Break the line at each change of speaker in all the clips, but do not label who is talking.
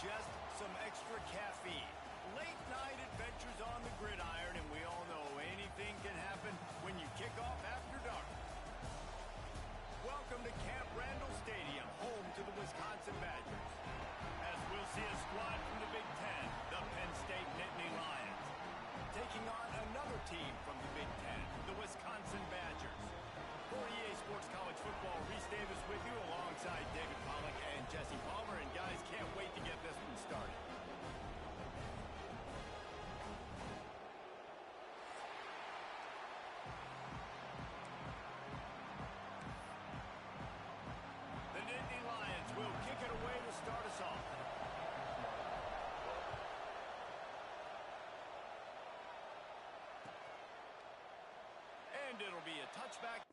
just some extra caffeine. Late night adventures on the gridiron, and we all know anything can happen when you kick off after dark. Welcome to Camp Randall Stadium, home to the Wisconsin Badgers. As we'll see a squad from the Big Ten, the Penn State Nittany Lions, taking on another team from the Big Ten, the Wisconsin Badgers. For EA Sports College Football, Reese Davis with you alongside David Pollack and Jesse Palmer. And guys, can't wait to get this one started. The Nittany Lions will kick it away to start us off. And it'll be a touchback.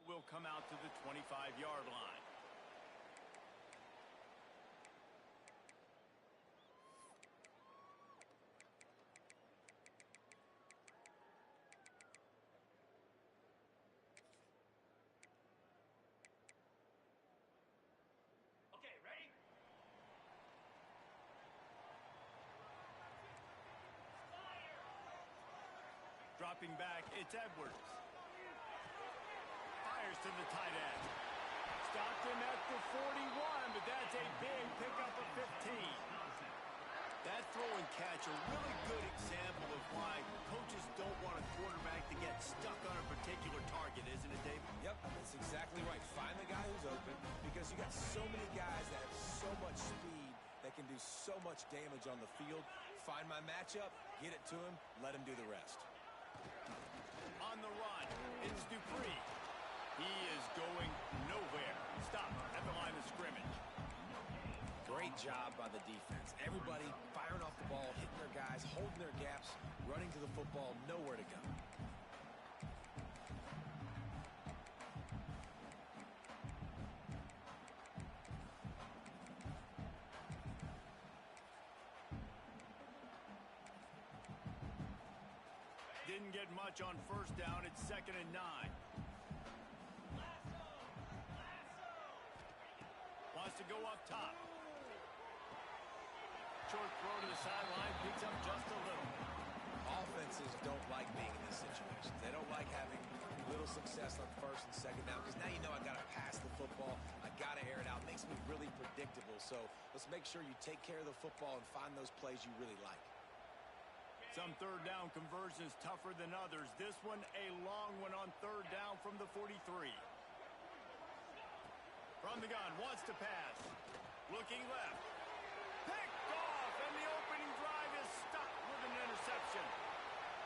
Will come out to the 25-yard line.
Okay, ready?
Dropping back, it's Edwards. Fires to the tight end. Stopped him at the 41, but that's a big pickup of 15. That throw and catch, a really good example of why coaches don't want a quarterback to get stuck on a particular target, isn't it, Dave?
Yep, that's exactly right. Find the guy who's open, because you got so many guys that have so much speed that can do so much damage on the field. Find my matchup, get it to him, let him do the rest.
On the run, it's Dupree. He is going nowhere. Stop at the line of scrimmage.
Great job by the defense. Everybody firing off the ball, hitting their guys, holding their gaps, running to the football, nowhere to go.
Didn't get much on first down. It's 2nd and 9. Wants to go up top. Short throw to the sideline, picks up just a little.
Offenses don't like being in this situation. They don't like having little success on first and second down because now you know I got to pass the football. I got to air it out. It makes me really predictable. So let's make sure you take care of the football and find those plays you really like.
Some third down conversions tougher than others. This one a long one on third down from the 43. From the gun, wants to pass. Looking left. Picked off, and the opening drive is stopped with an interception.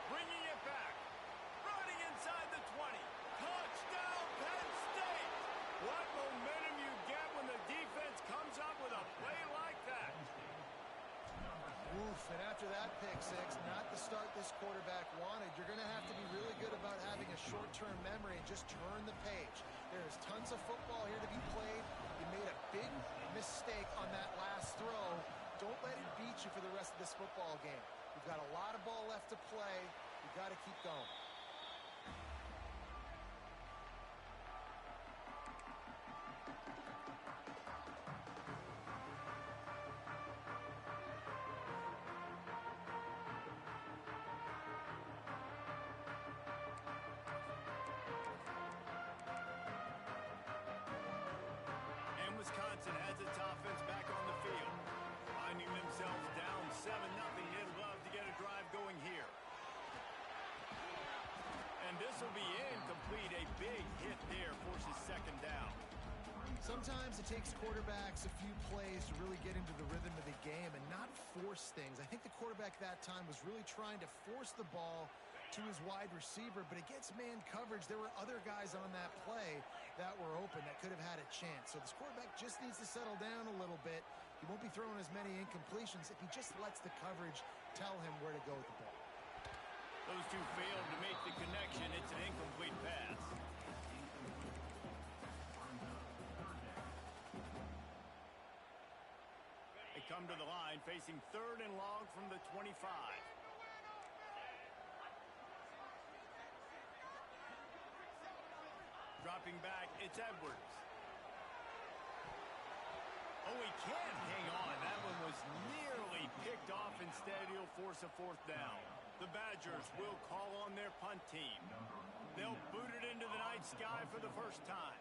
Bringing it back. Running inside the 20. Touchdown, Penn State! What momentum you get when the defense comes up with a play like that.
Oof, and after that pick six, not the start this quarterback wanted. You're going to have to be really good about having a short-term memory and just turn the page. There's tons of football here to be played. You made a big mistake on that last throw. Don't let it beat you for the rest of this football game. You've got a lot of ball left to play. You've got to keep going.
Wisconsin has its offense back on the field. Finding themselves down 7-0. They'd love to get a drive going here. And this will be incomplete. A big hit there forces 2nd down.
Sometimes it takes quarterbacks a few plays to really get into the rhythm of the game and not force things. I think the quarterback that time was really trying to force the ball to his wide receiver, but against man coverage, there were other guys on that play that were open that could have had a chance. So this quarterback just needs to settle down a little bit. He won't be throwing as many incompletions if he just lets the coverage tell him where to go with the ball.
Those two failed to make the connection. It's an incomplete pass. They come to the line facing 3rd and long from the 25. Dropping back, it's Edwards. Oh, he can't hang on. That one was nearly picked off. Instead, he'll force a 4th down. The Badgers will call on their punt team. They'll boot it into the night sky for the first time.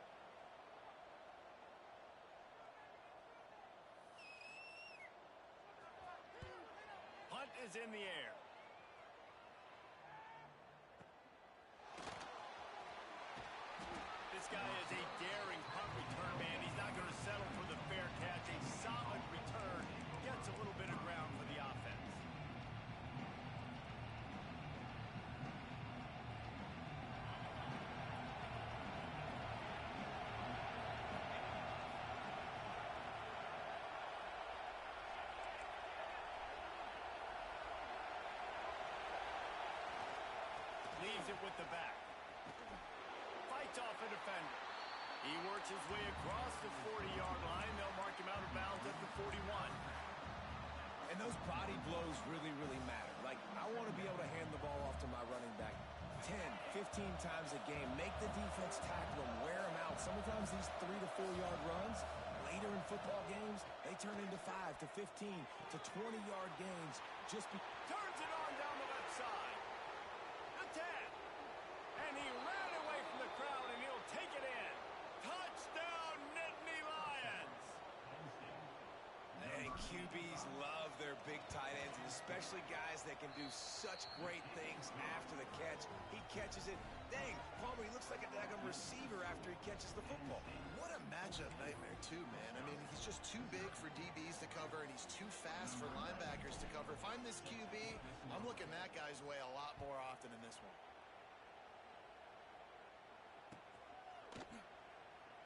Punt is in the air. This guy is a daring punt return man. He's not going to settle for the fair catch. A solid return. Gets a little bit of ground for the offense. Leaves it with the back. Fights off a defender. He works his way across the 40-yard line. They'll mark him out of bounds at the 41.
And those body blows really, really matter. Like, I want to be able to hand the ball off to my running back 10, 15 times a game. Make the defense tackle him, wear him out. Sometimes these 3 to 4 yard runs, later in football games, they turn into 5 to 15 to 20-yard gains.
Turns it on down the left side. The 10. And he ran away from the crowd, and he'll take it in. Touchdown, Nittany Lions.
And QBs love their big tight ends, and especially guys that can do such great things after the catch. He catches it. Dang, Palmer, he looks like a daggum receiver after he catches the football.
What a matchup nightmare, too, man. I mean, he's just too big for DBs to cover, and he's too fast for linebackers to cover. If I'm this QB, I'm looking that guy's way a lot more often in this one.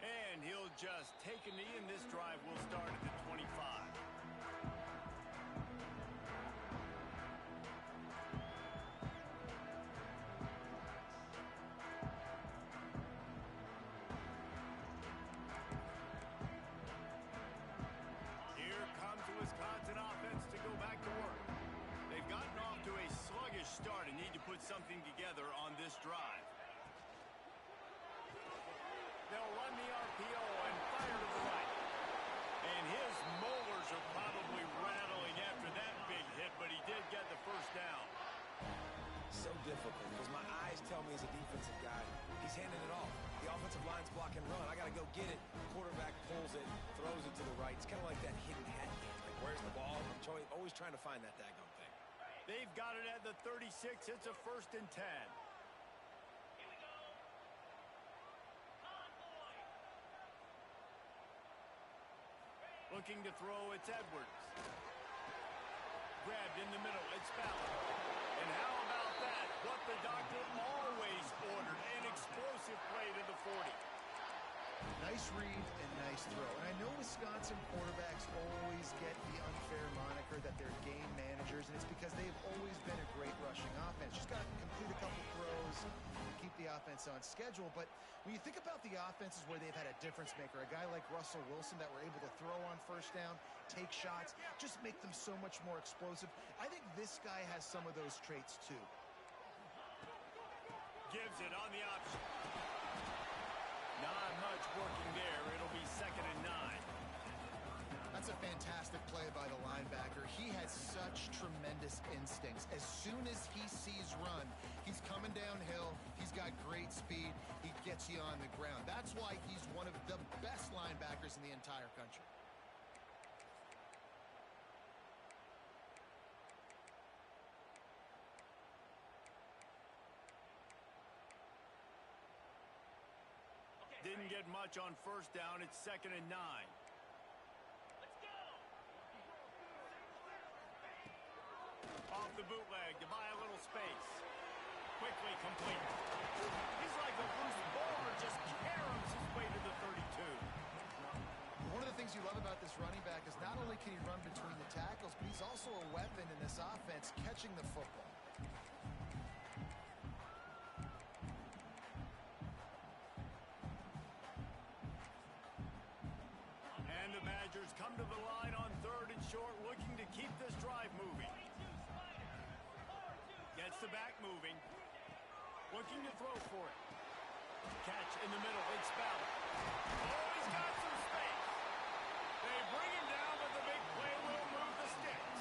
And he'll just take a knee, and this drive will start at the 25. Here comes the Wisconsin offense to go back to work. They've gotten off to a sluggish start and need to put something something together on this drive. They'll run the RPO and fire to the right. And his molars are probably rattling after that big hit, but he did get the first down.
So difficult because my eyes tell me as a defensive guy, he's handing it off. The offensive line's blocking run. I got to go get it. Quarterback pulls it, throws it to the right. It's kind of like that hidden hat game. Like, where's the ball? I'm always trying to find that daggone thing.
They've got it at the 36. It's a 1st and 10. Looking to throw, it's Edwards. Grabbed in the middle, it's Ballard. And how about that? What the doctor always ordered, an explosive play to the 40.
Nice read and nice throw. And I know Wisconsin quarterbacks always get the unfair moniker that they're game managers, and it's because they've always been a great rushing offense. Just got to complete a couple throws, keep the offense on schedule. But when you think about the offenses where they've had a difference maker, a guy like Russell Wilson that were able to throw on 1st down, take shots, just make them so much more explosive. I think this guy has some of those traits too.
Gives it on the option. Not much working there. It'll be 2nd and 9.
That's a fantastic play by the linebacker. He has such tremendous instincts. As soon as he sees run, he's coming downhill. He's got great speed. He gets you on the ground. That's why he's one of the best linebackers in the entire country.
Didn't get much on 1st down. It's 2nd and 9. Off the bootleg to buy a little space. Quickly complete. He's like a loose bowler, just caroms his way to the 32.
One of the things you love about this running back is not only can he run between the tackles, but he's also a weapon in this offense catching the football.
And the Badgers come to the line on 3rd and short, looking to keep this drive moving. Gets the back moving. Looking to throw for it. Catch in the middle. It's Ballard. Oh, he's got some space. They bring him down, but the big play will move the sticks.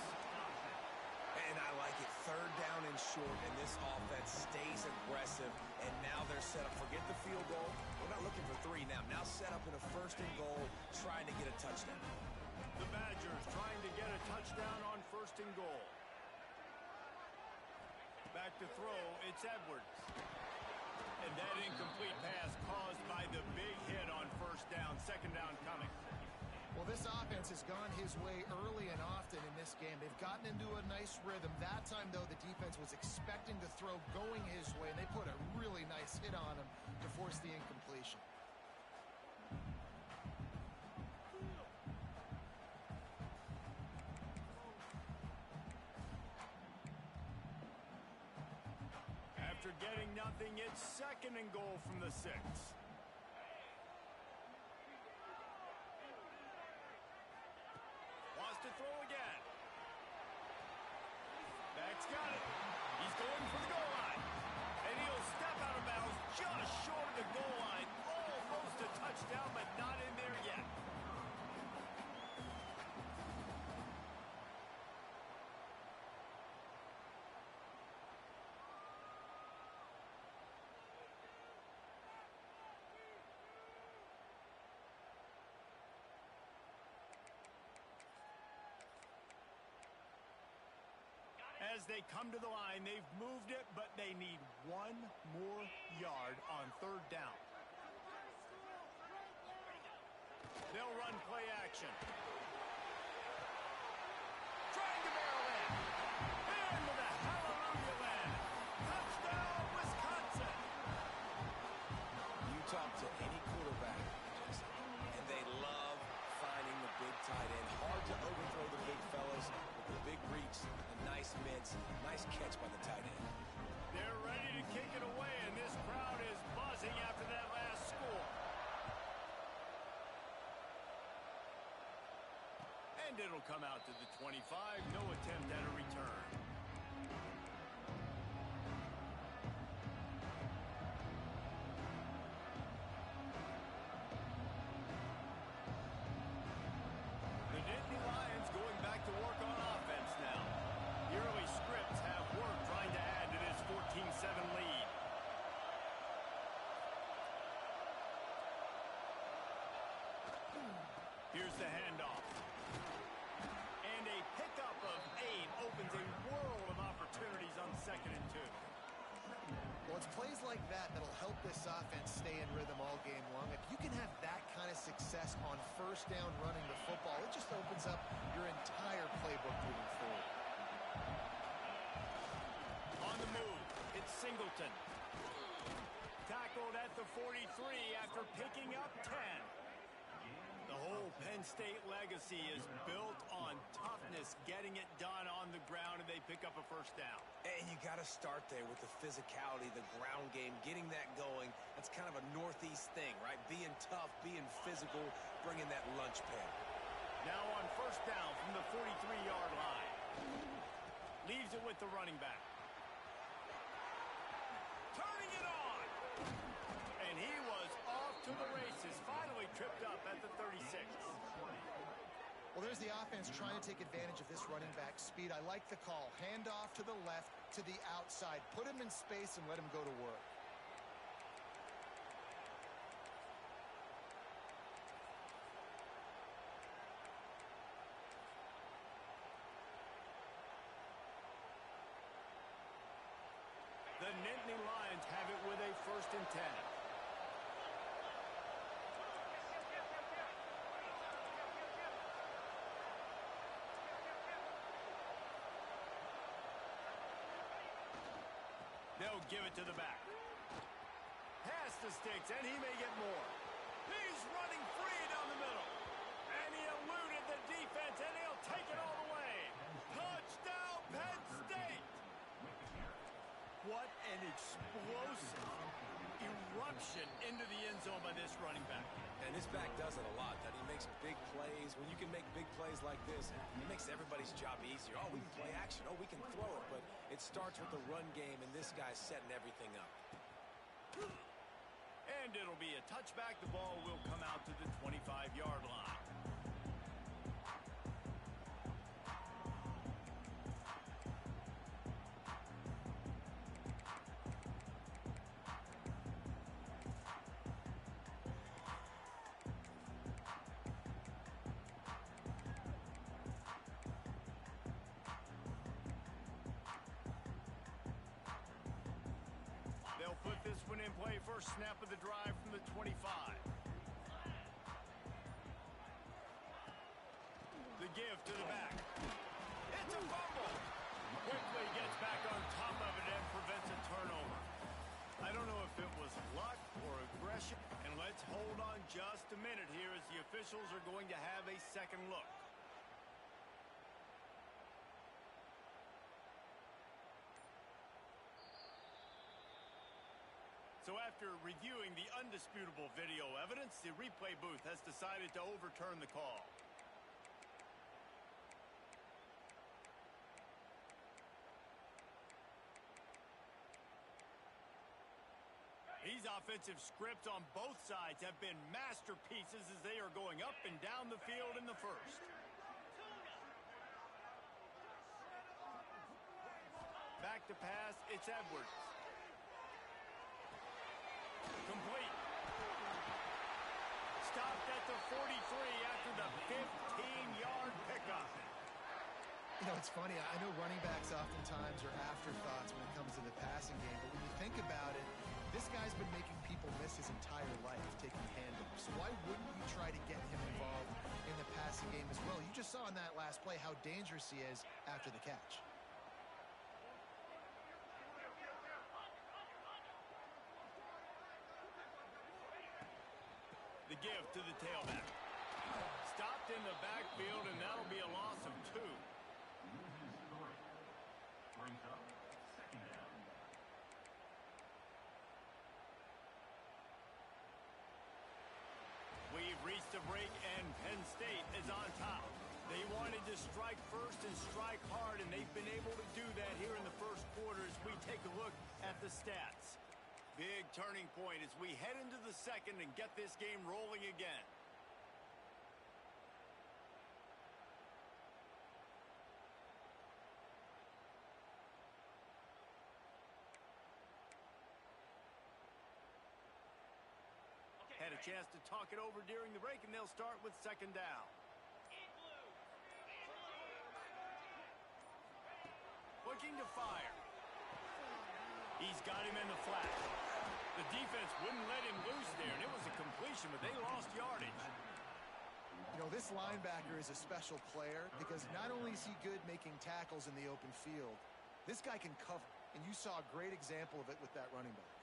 And I like it. 3rd down and short, and this offense stays aggressive. And now they're set up. Forget the field goal. We're not looking for 3 now. Now set up in a 1st and goal, trying to get a touchdown.
The Badgers trying to get a touchdown on 1st and goal. Back to throw, it's Edwards. And that incomplete pass caused by the big hit on 1st down. 2nd down coming.
Well, this offense has gone his way early and often in this game. They've gotten into a nice rhythm. That time, though, the defense was expecting the throw going his way, and they put a really nice hit on him to force the incompletion.
After getting nothing, it's 2nd and goal from the 6. Wants to throw again. Back's got it. He's going for the goal line. And he'll step out of bounds just short of the goal line. Almost a touchdown, but not in there yet. As they come to the line, they've moved it, but they need 1 more yard on 3rd down. They'll run play action. Trying to barrel in. Into the hallelujah land. Touchdown, Wisconsin.
You talk to any quarterback, and they love finding the big tight end. Hard to overthrow the big fellas with the big reach, the nice mitts, nice catch by the tight end.
They're ready to kick it away, and this crowd is buzzing after that last score. And it'll come out to the 25. No attempt at a return. Here's the handoff. And a pickup of 8 opens a world of opportunities on 2nd and 2.
Well, it's plays like that that'll help this offense stay in rhythm all game long. If you can have that kind of success on 1st down running the football, it just opens up your entire playbook moving forward.
On the move, it's Singleton. Tackled at the 43 after picking up 10. The whole Penn State legacy is built on toughness, getting it done on the ground, and they pick up a 1st down.
And you got to start there with the physicality, the ground game, getting that going. That's kind of a Northeast thing, right? Being tough, being physical, bringing that lunch pad.
Now on 1st down from the 43-yard line. Leaves it with the running back. Turning it on. And he was off to the races. Finally tripped up at the 36.
Well, there's the offense trying to take advantage of this running back speed. I like the call. Hand off to the left, to the outside. Put him in space and let him go to work.
The Nittany Lions have it with a 1st and 10. They'll give it to the back. Pass the sticks, and he may get more. He's running free down the middle. And he eluded the defense, and he'll take it all the way. Touchdown, Penn State! What an explosive eruption into the end zone by this running back.
And this back does it a lot. That he makes big plays. When you can make big plays like this, it makes everybody's job easier. Oh, we can play action. Oh, we can throw it. But it starts with the run game, and this guy's setting everything up.
And it'll be a touchback. The ball will come out to the 25-yard line. They'll put this one in play. First snap of the drive from the 25. The give to the back. It's a fumble. Quickly gets back on top of it and prevents a turnover. I don't know if it was luck or aggression. And let's hold on just a minute here as the officials are going to have a second look. So after reviewing the undisputable video evidence, the replay booth has decided to overturn the call. These offensive scripts on both sides have been masterpieces as they are going up and down the field in the 1st. Back to pass, it's Edwards. Complete. Stopped at the 43 after the 15-yard pickup.
You know, it's funny. I know running backs oftentimes are afterthoughts when it comes to the passing game, but when you think about it, this guy's been making people miss his entire life taking handoffs. So why wouldn't you try to get him involved in the passing game as well? You just saw in that last play how dangerous he is after the catch.
The give to the tailback. Stopped in the backfield, and that'll be a loss of 2. We've reached a break, and Penn State is on top. They wanted to strike first and strike hard, and they've been able to do that here in the 1st quarter as we take a look at the stats. Big turning point as we head into the 2nd and get this game rolling again. Had a chance to talk it over during the break, and they'll start with second down. Looking to fire. He's got him in the flat. The defense wouldn't let him loose there, and it was a completion, but they lost yardage.
You know, this linebacker is a special player because not only is he good making tackles in the open field, this guy can cover, and you saw a great example of it with that running back.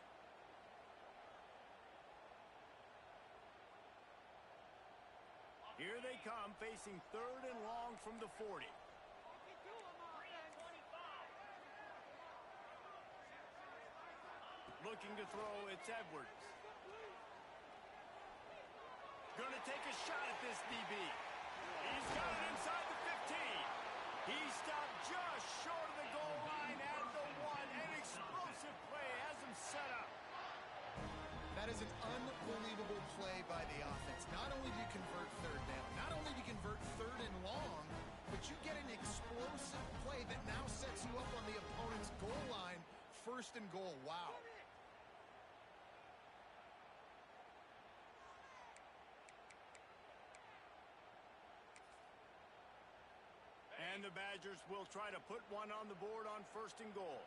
Here they come, facing third and long from the 40. Looking to throw, it's Edwards. Going to take a shot at this DB. He's got it inside the 15. He stopped just short of the goal line at the 1. An explosive play has him set up.
That is an unbelievable play by the offense. Not only do you convert third down, not only do you convert third and long, but you get an explosive play that now sets you up on the opponent's goal line, first and goal. Wow.
And the Badgers will try to put one on the board on first and goal.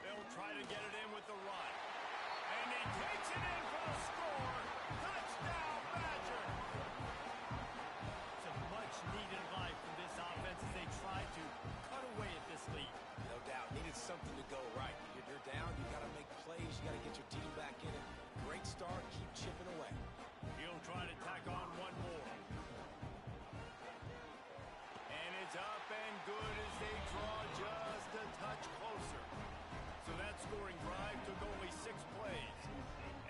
They'll try to get it in with the run. And he takes it in for the score. Touchdown, Badger. It's a much-needed life for this offense as they try to cut away at this lead.
No doubt. Needed something to go right. You're down. You got to make plays. You got to get your team back in it. Great start. Keep chipping away.
He'll try to tack on one more. And it's up and good as they draw just a touch closer. So that scoring drive took only 6 plays.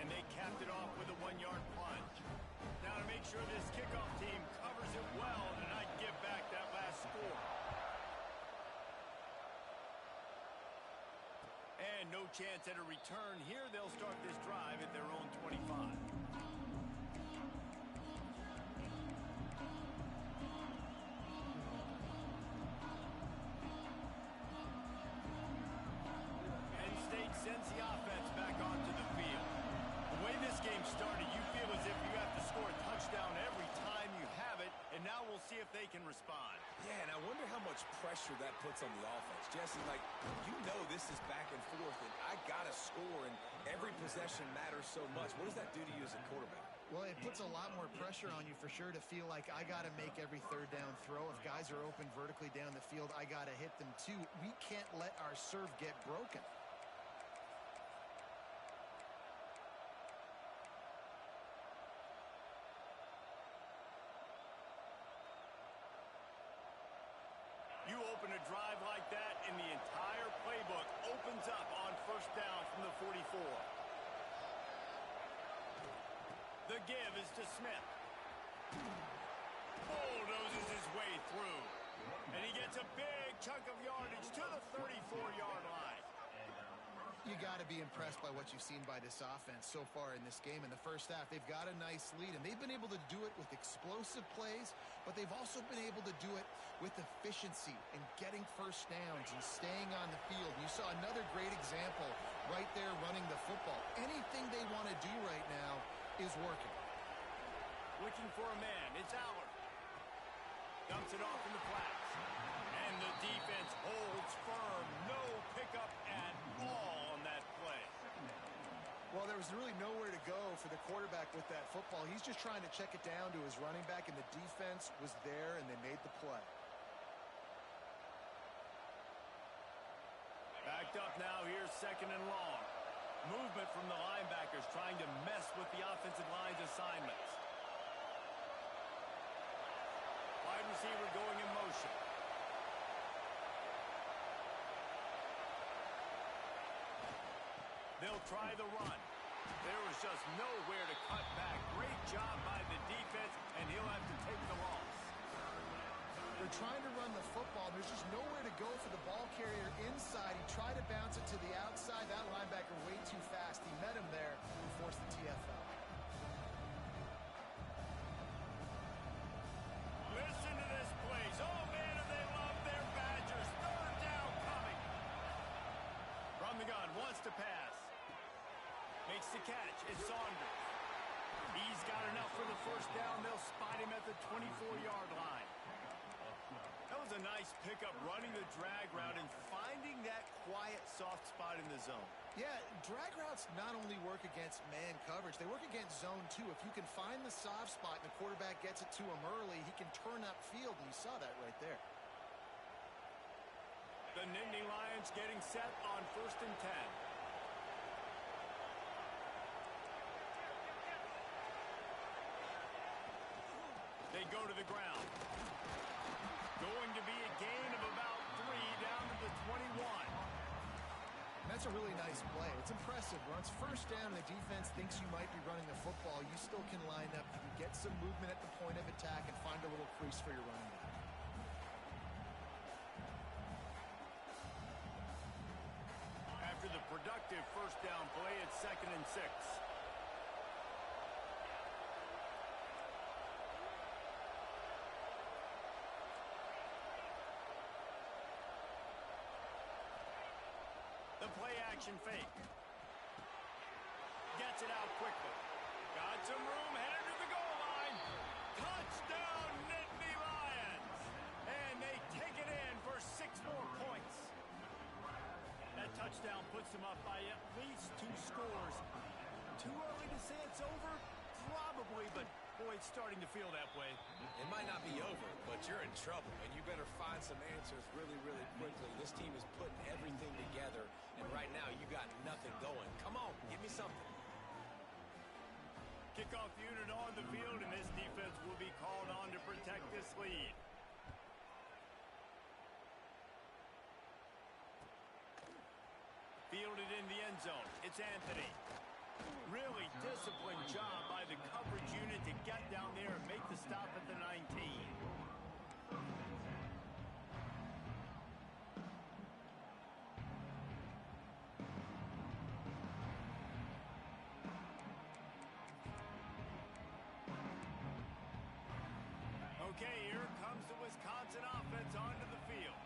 And they capped it off with a 1-yard plunge. Now to make sure this kickoff team covers it well and not give back that last score. And no chance at a return here. They'll start this drive at their own 25. Penn State sends the offense back onto the field. The way this game started, you feel as if you have to score a touchdown every time you have it, and now we'll see if they can respond.
Yeah, and I wonder how much pressure that puts on the offense. Jesse, like, you know this is back and forth, and I got to score, and every possession matters so much. What does that do to you as a quarterback?
Well, it puts a lot more pressure on you for sure to feel like I got to make every third down throw. If guys are open vertically down the field, I got to hit them too. We can't let our serve get broken.
You open a drive like that, and the entire playbook opens up on first down from the 44. The give is to Smith. Bulldozes his way through. And he gets a big chunk of yardage to the 34-yard line.
You got to be impressed by what you've seen by this offense so far in this game. In the first half, they've got a nice lead, and they've been able to do it with explosive plays, but they've also been able to do it with efficiency and getting first downs and staying on the field. You saw another great example right there running the football. Anything they want to do right now is working.
Looking for a man. It's Allard. Dumps it off in the flats. And the defense holds firm. No pickup at all on that play.
Well, there was really nowhere to go for the quarterback with that football. He's just trying to check it down to his running back, and the defense was there, and they made the play.
Backed up now. Here's second and long. Movement from the linebackers trying to mess with the offensive line's assignments. Wide receiver going in motion. They'll try the run. There was just nowhere to cut back. Great job by the defense, and he'll have to take the loss.
They're trying to run the football. There's just nowhere to go for the ball carrier inside. He tried to bounce it to the outside. That linebacker way too fast. He met him there and forced the TFL.
Listen to the catch. It's Saunders. He's got enough for the first down. They'll spot him at the 24-yard line. That was a nice pickup, running the drag route and finding that quiet, soft spot in the zone.
Yeah, drag routes not only work against man coverage, they work against zone too. If you can find the soft spot and the quarterback gets it to him early, he can turn upfield, and you saw that right there.
The Nittany Lions getting set on 1st and 10. They go to the ground. Going to be a gain of about 3 down to the 21.
That's a really nice play. It's impressive. Once first down, the defense thinks you might be running the football. You still can line up. You can get some movement at the point of attack and find a little crease for your running back.
After the productive first down play, it's 2nd and 6. The play-action fake. Gets it out quickly. Got some room, headed to the goal line. Touchdown, Nittany Lions! And they take it in for 6 more points. That touchdown puts them up by at least 2 scores. Too early to say it's over? Probably, but boy, it's starting to feel that way.
It might not be over, but you're in trouble, and you better find some answers really, really quickly. This team is putting everything together, and right now you got nothing going. Come on, give me something.
Kickoff unit on the field, and this defense will be called on to protect this lead. Fielded in the end zone. It's Anthony. Really disciplined job by the coverage unit to get down there and make the stop at the 19. Okay, here comes the Wisconsin offense onto the field.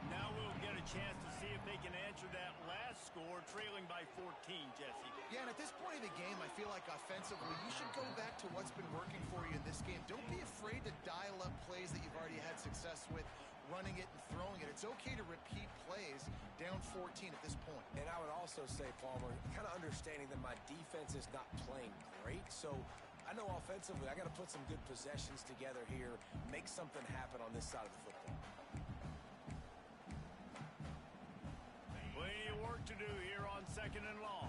Now we'll get a chance to see if they can answer that last score, trailing by 14, Jesse.
Yeah, and at this point of the game, I feel like offensively, you should go back to what's been working for you in this game. Don't be afraid to dial up plays that you've already had success with, running it and throwing it. It's okay to repeat plays down 14 at this point.
And I would also say, Palmer, kind of understanding that my defense is not playing great, so I know offensively I got to put some good possessions together here, make something happen on this side of the football.
Plenty of work to do here on 2nd and long.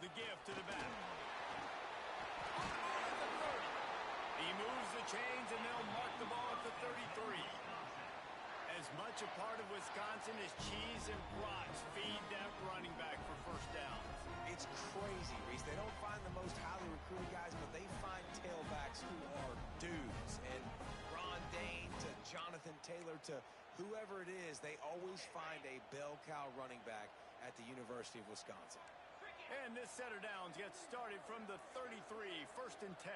The give to the back. At the 30. He moves the chains, and they'll mark the ball at the 33. As much a part of Wisconsin as cheese and brats feed that running back for first downs.
It's crazy, Reese. They don't find the most highly recruited guys, but they find tailbacks who are dudes. And Ron Dane to Jonathan Taylor to whoever it is, they always find a bell cow running back at the University of Wisconsin.
And this set of downs gets started from the 33, 1st and 10.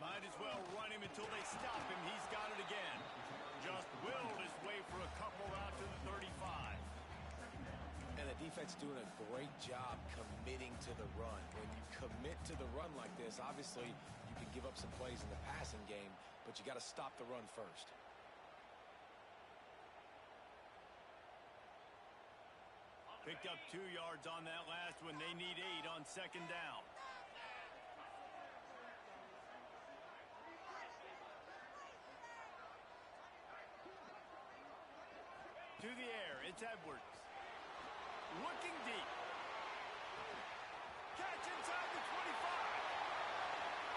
Might as well run him until they stop him. He's got it again. Just willed his way for a couple out to the 35.
And the defense doing a great job committing to the run. When you commit to the run like this, obviously you can give up some plays in the passing game, but you got to stop the run first.
Picked up 2 yards on that last one. They need 8 on 2nd down. To the air, it's Edwards. Looking deep. Catch inside the 25.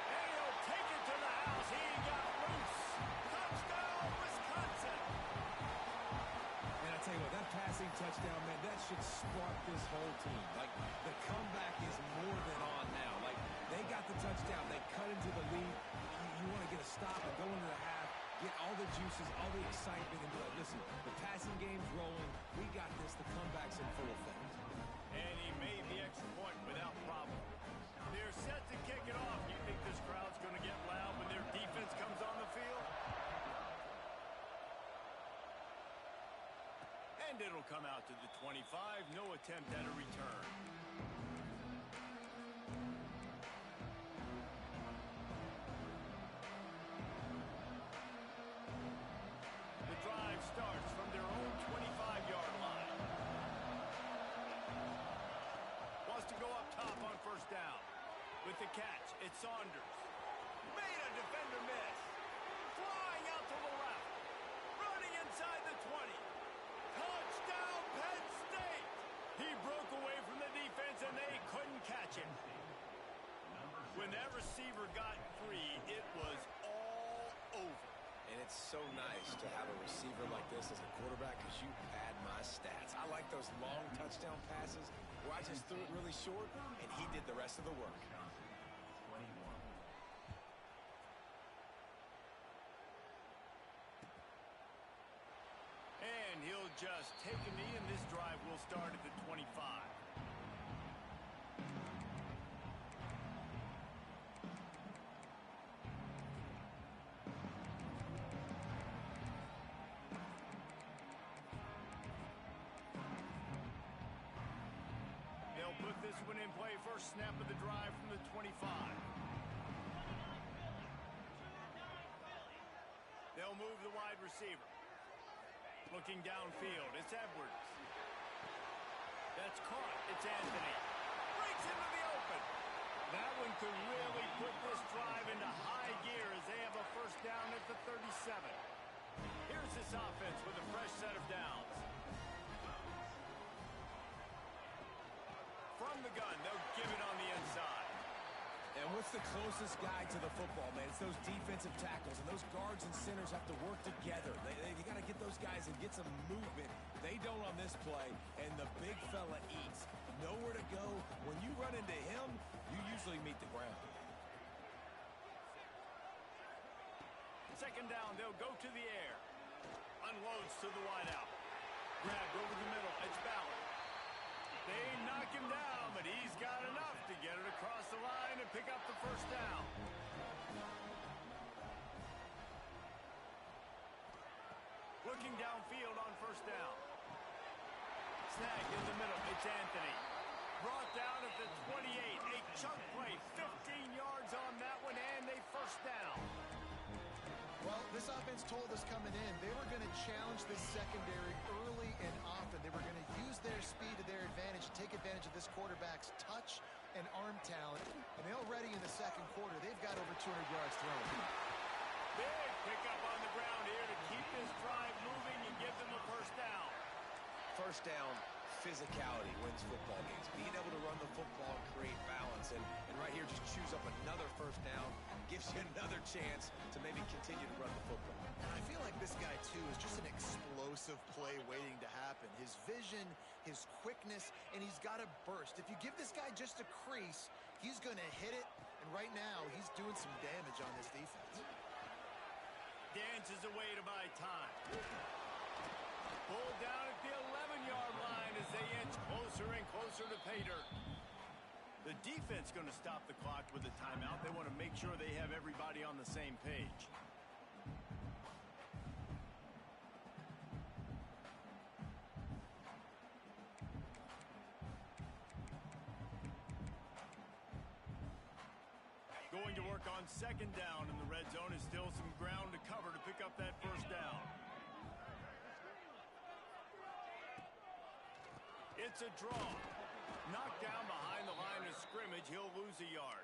And he'll take it to the house. He got loose. Touchdown, Wisconsin.
And I tell you what, that passing touchdown, man, that should spark this whole team. Like, the comeback is more than on now. Like, they got the touchdown. They cut into the lead. You want to get a stop and go into the half, get all the juices, all the excitement, and be like, listen, the passing game's rolling. We got this. The comeback's in full effect.
And he made the extra point without problem. They're set to kick it off. You think this crowd's going to get loud when their defense comes on the field? it'll come out to the 25. No attempt at a return. The drive starts from their own 25-yard line. Wants to go up top on first down. With the catch, it's Saunders. Made a defender miss. Flying out to the left. Running inside the 20. Touchdown, Penn State! He broke away from the defense, and they couldn't catch him. When that receiver got free, it was all over.
And it's so nice to have a receiver like this as a quarterback because you pad my stats. I like those long touchdown passes where I just threw it really short, and he did the rest of the work.
And he'll just take a knee, and this drive will start at the 25. They'll put this one in play. First snap of the drive from the 25. They'll move the wide receiver. Looking downfield, it's Edwards. That's caught. It's Anthony. Breaks into the open. That one could really put this drive into high gear as they have a first down at the 37. Here's this offense with a fresh set of downs. From the gun, they'll give it on the inside.
And what's the closest guy to the football, man? It's those defensive tackles, and those guards and centers have to work together. You got to get those guys and get some movement. They don't on this play, and the big fella eats. Nowhere to go. When you run into him, you usually meet the ground.
Second down, they'll go to the air. Unloads to the wideout. Grabbed over the middle. It's Ballard. They knock him down, but he's got enough to get it across the line and pick up the first down. Looking downfield on first down. Snagged in the middle. It's Anthony. Brought down at the 28. A chunk play. 15 yards on that one, and they first down.
Well, this offense told us coming in they were going to challenge this secondary early and often. They were going to use their speed to their advantage and take advantage of this quarterback's touch and arm talent. And already in the second quarter, they've got over 200 yards thrown.
Big pickup on the ground here to keep this drive moving and give them a first down.
First down, physicality wins football games. Being able to run the football and create balance. And right here, just choose up another first down. Gives you another chance to maybe continue to run the football.
And I feel like this guy, too, is just an explosive play waiting to happen. His vision, his quickness, and he's got a burst. If you give this guy just a crease, he's going to hit it. And right now, he's doing some damage on this defense.
Dances away to buy time. Pulled down at the 11-yard line as they inch closer and closer to pay dirt. The defense going to stop the clock with a timeout. They want to make sure they have everybody on the same page. Going to work on second down in the red zone. Is still some ground to cover to pick up that first down. It's a draw. Knocked down behind the line of scrimmage. He'll lose a yard.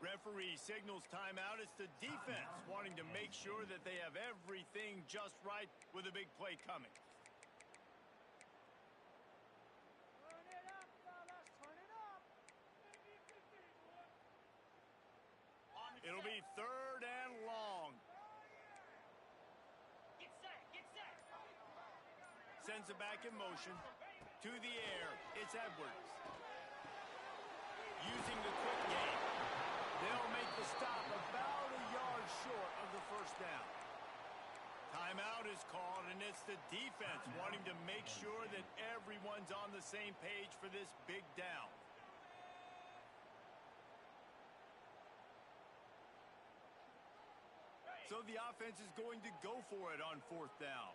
Referee signals timeout. It's the defense wanting to make sure that they have everything just right with a big play coming.
Turn it up, fellas. Turn it up.
It'll be third and long.
Get set. Get set.
Sends it back in motion. To the air, it's Edwards. Using the quick game. They'll make the stop about a yard short of the first down. Timeout is called, and it's the defense wanting to make sure that everyone's on the same page for this big down. So the offense is going to go for it on fourth down.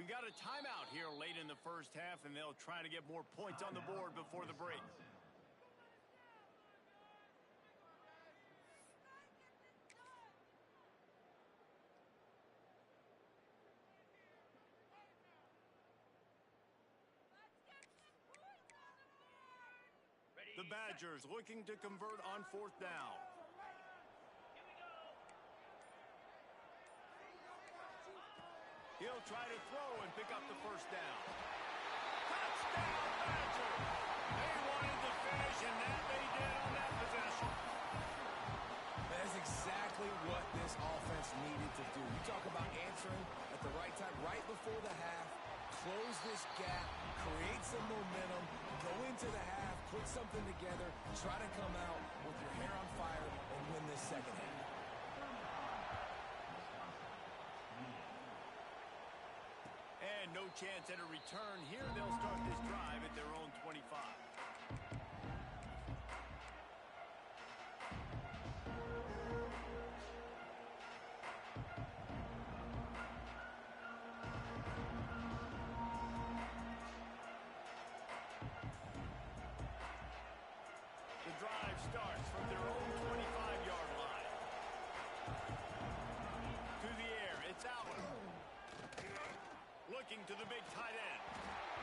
We got a timeout here late in the first half, and they'll try to get more points on the board before the break. The Badgers looking to convert on fourth down. He'll try to throw and pick up the first down. Touchdown, Badgers! They wanted to finish, and that they did on that possession.
That's exactly what this offense needed to do. You talk about answering at the right time, right before the half, close this gap, create some momentum, go into the half, put something together, try to come out with your hair on fire and win this second half.
And no chance at a return here. They'll start this drive at their own 25. The drive starts from their own 25-yard line. To the air, it's Allen. Looking to the big tight end.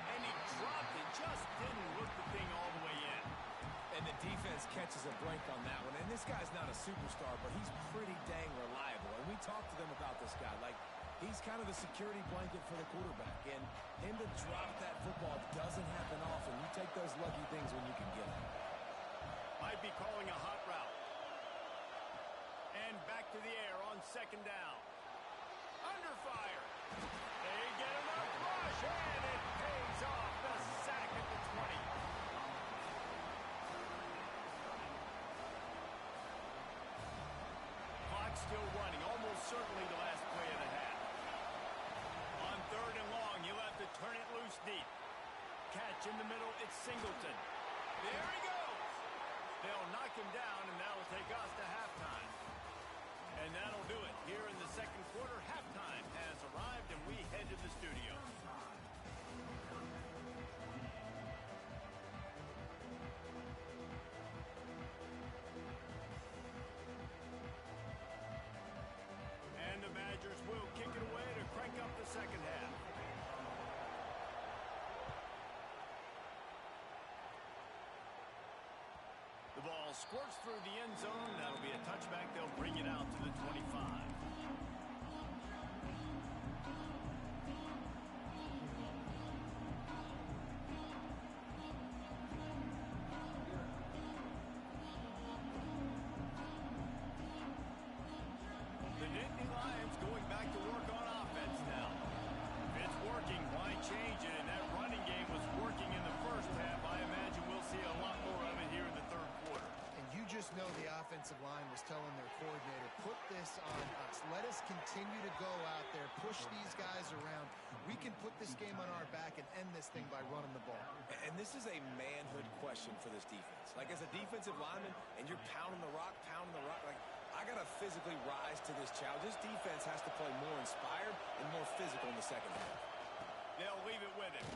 And he dropped it, just didn't look the thing all the way in.
And the defense catches a break on that one. And this guy's not a superstar, but he's pretty dang reliable. And we talked to them about this guy. Like, he's kind of the security blanket for the quarterback. And him to drop that football doesn't happen often. You take those lucky things when you can get them.
Might be calling a hot route. And back to the air on second down. Under fire. They get enough rush, and it pays off. The sack at the 20. Clock still running, almost certainly the last play of the half. On third and long, he'll have to turn it loose deep. Catch in the middle, it's Singleton. There he goes. They'll knock him down, and that'll take us to halftime. And that'll do it. Here in the second quarter, halftime has arrived, and we head to the studio. And the Badgers will kick it away to crank up the second half. The ball squirts through the end zone. That'll be a touchback. They'll bring it out to the 25. The Nittany Lions going back to work on offense now. If it's working, why change it? And that running game was working in the first half. I imagine we'll see a lot more of it here in the third quarter.
And you just know the offensive line was telling their coordinator, put this on us. Let us continue to go out there, push these guys around. We can put this game on our back and end this thing by running the ball.
And this is a manhood question for this defense. Like, as a defensive lineman, and you're pounding the rock, like, I got to physically rise to this challenge. This defense has to play more inspired and more physical in the second half.
They'll leave it with him.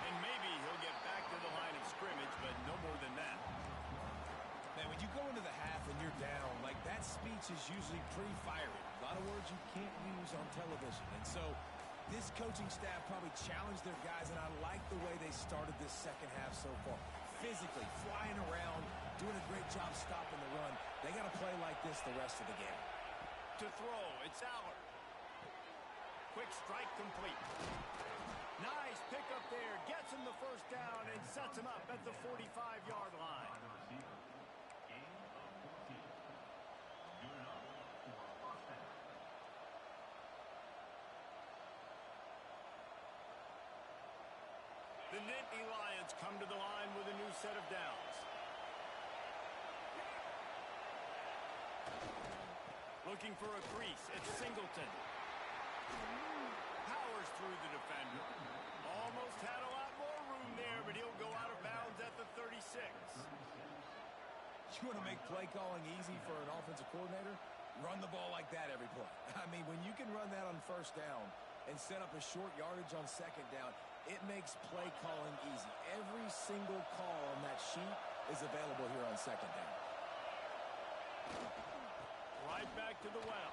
And maybe he'll get back to the line of scrimmage, but no more than that.
Man, when you go into the half and you're down, like, that speech is usually pretty fiery. A lot of words you can't use on television. And so this coaching staff probably challenged their guys, and I like the way they started this second half so far. Physically, flying around, doing a great job stopping the run. They got to play like this the rest of the game.
To throw, it's Aller. Quick strike complete. Nice pick up there. Gets him the first down and sets him up at the 45-yard line. The Nittany Lions come to the line with a new set of downs. Looking for a crease, it's Singleton. Powers through the defender. Almost had a lot more room there, but he'll go out of bounds at the 36.
You want to make play calling easy for an offensive coordinator? Run the ball like that every play. I mean, when you can run that on first down, and set up a short yardage on second down, it makes play calling easy. Every single call on that sheet is available here on second down.
Right back to the well.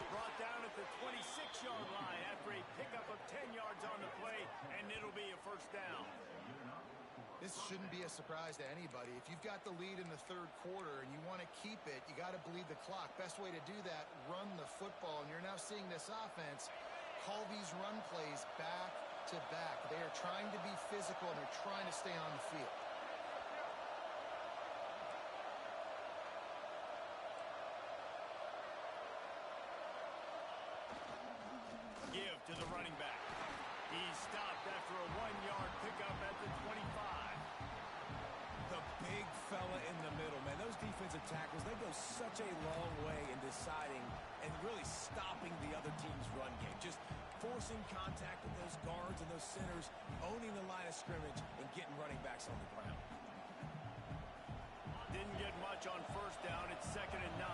Brought down at the 26-yard line after a pickup of 10 yards on the play, and it'll be a first down.
This shouldn't be a surprise to anybody. If you've got the lead in the third quarter and you want to keep it, you got to bleed the clock. Best way to do that, run the football. And you're now seeing this offense call these run plays back to back. They are trying to be physical, and they're trying to stay on the field.
Give to the running back. He's stopped after a 1-yard pickup at the 25.
The big fella in the middle, man. Those defensive tackles, they go such a long way in deciding and really stopping the other team's run game. Just forcing contact with those guards and those centers, owning the line of scrimmage, and getting running backs on the ground.
Didn't get much on first down. It's 2nd and 9.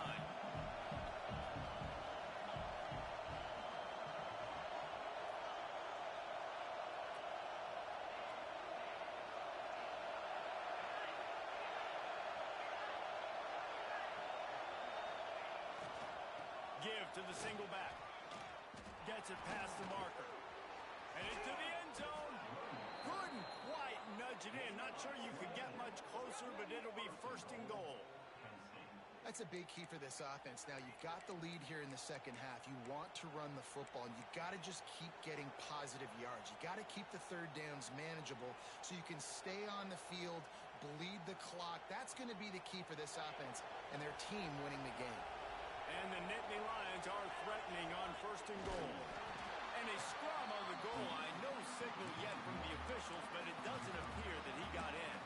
Give to the single back. Gets it past the marker. And into the end zone. Couldn't quite nudge it in. Not sure you could get much closer, but it'll be 1st and goal.
That's a big key for this offense. Now, you've got the lead here in the second half. You want to run the football, and you got to just keep getting positive yards. You got to keep the third downs manageable so you can stay on the field, bleed the clock. That's going to be the key for this offense and their team winning the game.
And the Nittany Lions are threatening on 1st and goal. And a scrum on the goal line. No signal yet from the officials, but it doesn't appear that he got in.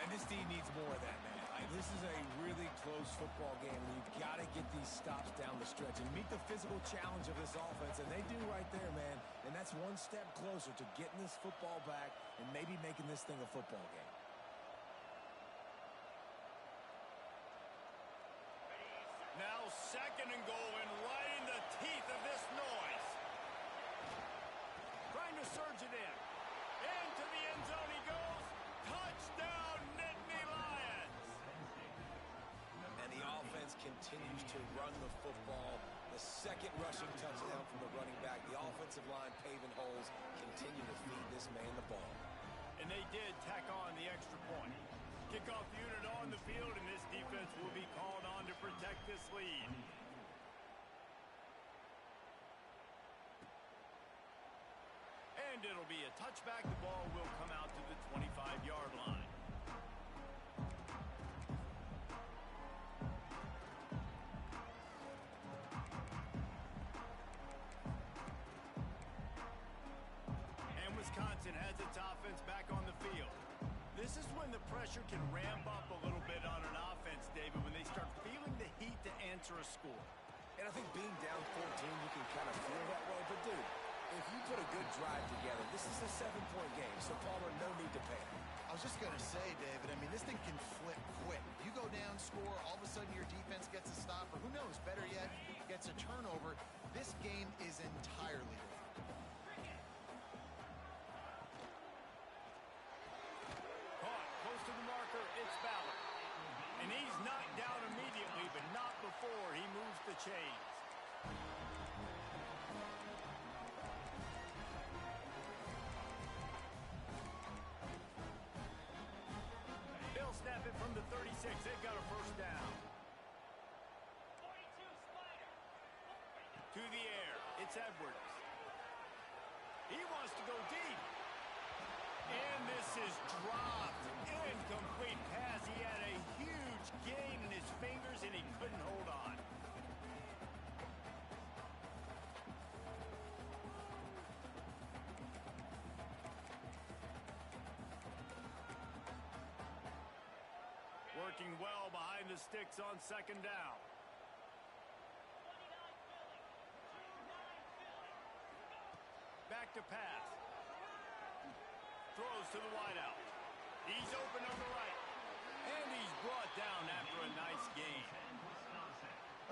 And this team needs more of that, man. This is a really close football game, and you've got to get these stops down the stretch and meet the physical challenge of this offense, and they do right there, man. And that's one step closer to getting this football back and maybe making this thing a football game.
Now 2nd and goal, and right in the teeth of this noise. Trying to surge it in. Into the end zone he goes. Touchdown, Nittany Lions.
And the offense continues to run the football. The 2nd rushing touchdown from the running back. The offensive line paving holes, continue to feed this man the ball.
And they did tack on the extra point. Kickoff unit on the field, and this defense will be called on to protect this lead. And it'll be a touchback. The ball will come out to the 25-yard line. And Wisconsin has its offense back on the field. This is when the pressure can ramp up a little bit on an offense, David, when they start feeling the heat to answer a score.
And I think being down 14, you can kind of feel that way. But, dude, if you put a good drive together, this is a 7-point game. So, Palmer, no need to panic.
I was just going to say, David, I mean, this thing can flip quick. You go down, score, all of a sudden your defense gets a stop, or who knows, better yet, gets a turnover. This game is entirely different.
To the marker, it's Ballard. And he's knocked down immediately, but not before he moves the chains. They'll snap it from the 36. They've got a first down.
42 Spider.
To the air, it's Edwards. He wants to go deep. And this is dropped. Incomplete pass. He had a huge gain in his fingers, and he couldn't hold on. Working well behind the sticks on 2nd down.
29 Philly. 29 Philly.
Back to pass. Throws to the wideout. He's open on the right. And he's brought down after a nice gain.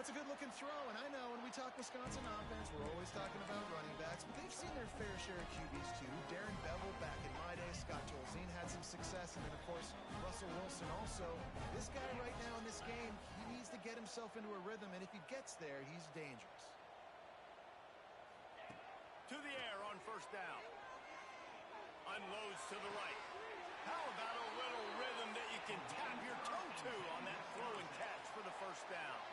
That's a good-looking throw, and I know when we talk Wisconsin offense, we're always talking about running backs, but they've seen their fair share of QBs too. Darren Bevel back in my day, Scott Tolzien had some success, and then, of course, Russell Wilson also. This guy right now in this game, he needs to get himself into a rhythm, and if he gets there, he's dangerous.
To the air on first down. Unloads to the right. How about a little rhythm that you can tap your toe to on that throw and catch for the first down?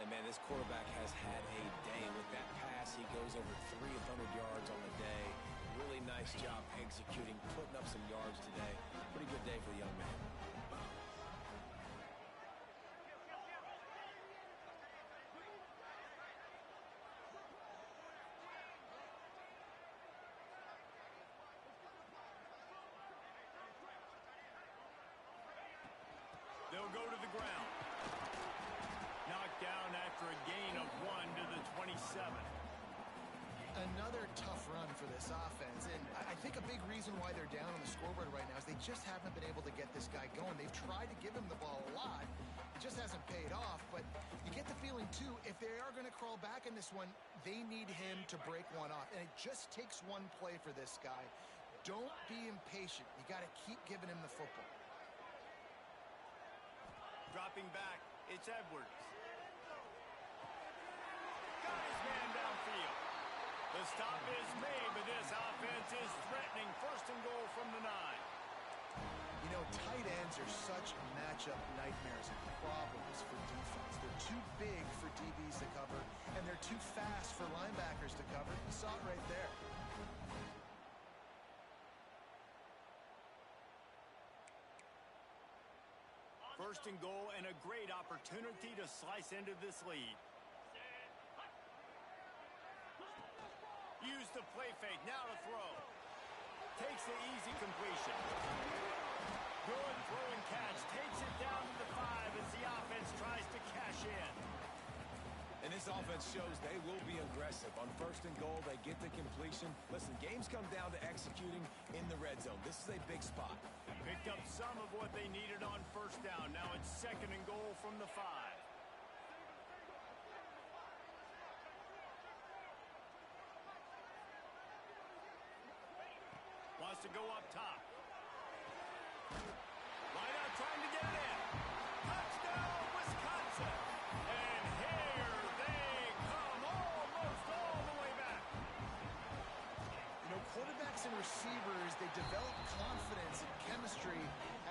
And, man, this quarterback has had a day. With that pass, he goes over 300 yards on the day. Really nice job executing, putting up some yards today. Pretty good day for the young man.
They'll go to the ground. Knocked down after a gain of 1 to the 27.
Another tough run for this offense, and I think a big reason why they're down on the scoreboard right now is they just haven't been able to get this guy going. They've tried to give him the ball a lot. It just hasn't paid off, but you get the feeling, too, if they are going to crawl back in this one, they need him to break one off, and it just takes one play for this guy. Don't be impatient. You got to keep giving him the football.
Dropping back, it's Edwards. Got his man downfield. The stop is made, but this offense is threatening. First and goal from the 9.
You know, tight ends are such matchup nightmares and problems for defense. They're too big for DBs to cover, and they're too fast for linebackers to cover. You saw it right there.
First and goal, and a great opportunity to slice into this lead. Use the play fake, now to throw. Takes the easy completion. Good throw and catch, takes it down to the 5 as the offense tries to cash in.
And this offense shows they will be aggressive. On first and goal, they get the completion. Listen, games come down to executing in the red zone. This is a big spot.
Picked up some of what they needed on first down. Now it's second and goal from the 5. Wants to go up top. Right out trying to get it in. Touchdown, Wisconsin. And here they come almost all the way back.
You know, quarterbacks and receivers, they develop confidence and chemistry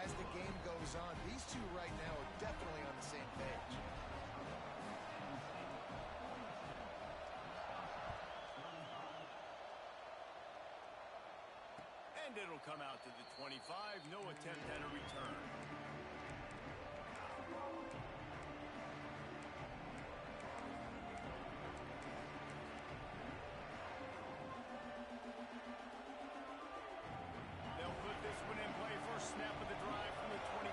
as the game goes on. These two right now are definitely on the same page.
And it'll come out to the 25. No attempt at a return. They'll put this one in play. First snap of the drive from the 25.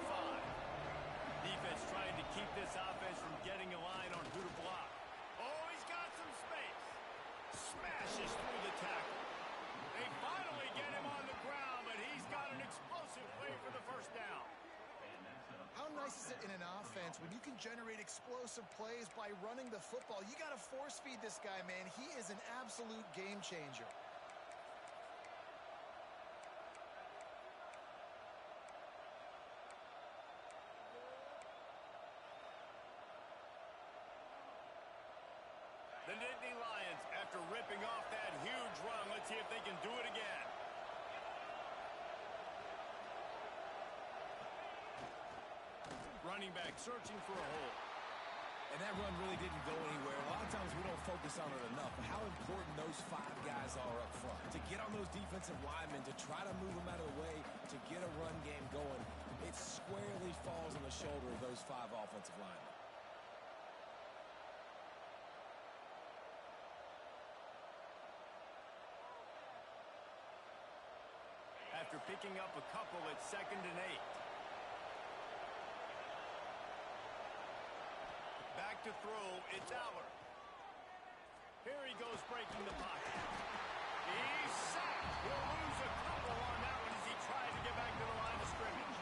Defense trying to keep this offense from getting a line on who to block. Oh, he's got some space. Smashes through the tackle. They finally get him on the ground, but he's got an explosive play for the first down.
How nice is it in an offense when you can generate explosive plays by running the football? You got to force feed this guy, man. He is an absolute game changer.
The Nittany Lions, after ripping off that huge run, let's see if they can do it again. Running back searching for a hole.
And that run really didn't go anywhere. A lot of times we don't focus on it enough, but how important those 5 guys are up front. To get on those defensive linemen, to try to move them out of the way, to get a run game going, it squarely falls on the shoulder of those 5 offensive linemen.
After picking up a couple at 2nd and 8. Back to throw, it's Aller. Here he goes breaking the pocket. He's sacked. He'll lose a couple on that one as he tried to get back to the line of scrimmage.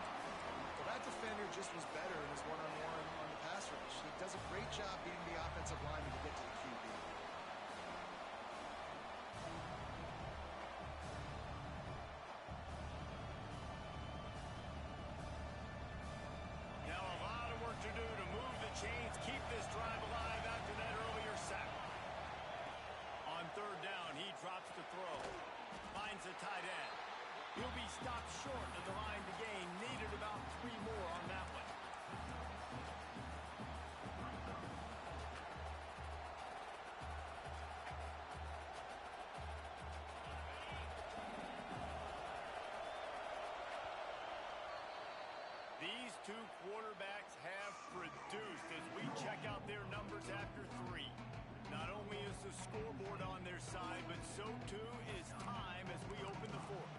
Well, that defender just was better in his one-on-one on the pass rush. He does a great job being the offensive lineman to get to the QB.
Now a lot of work to do to move the chains, keep this drive alive after that earlier sack. On third down, he drops the throw. Finds a tight end. He'll be stopped short of the line to gain. Needed about 3 more on that one. These two quarterbacks have produced as we check out their numbers after 3. Not only is the scoreboard on their side, but so too is time as we open the fourth.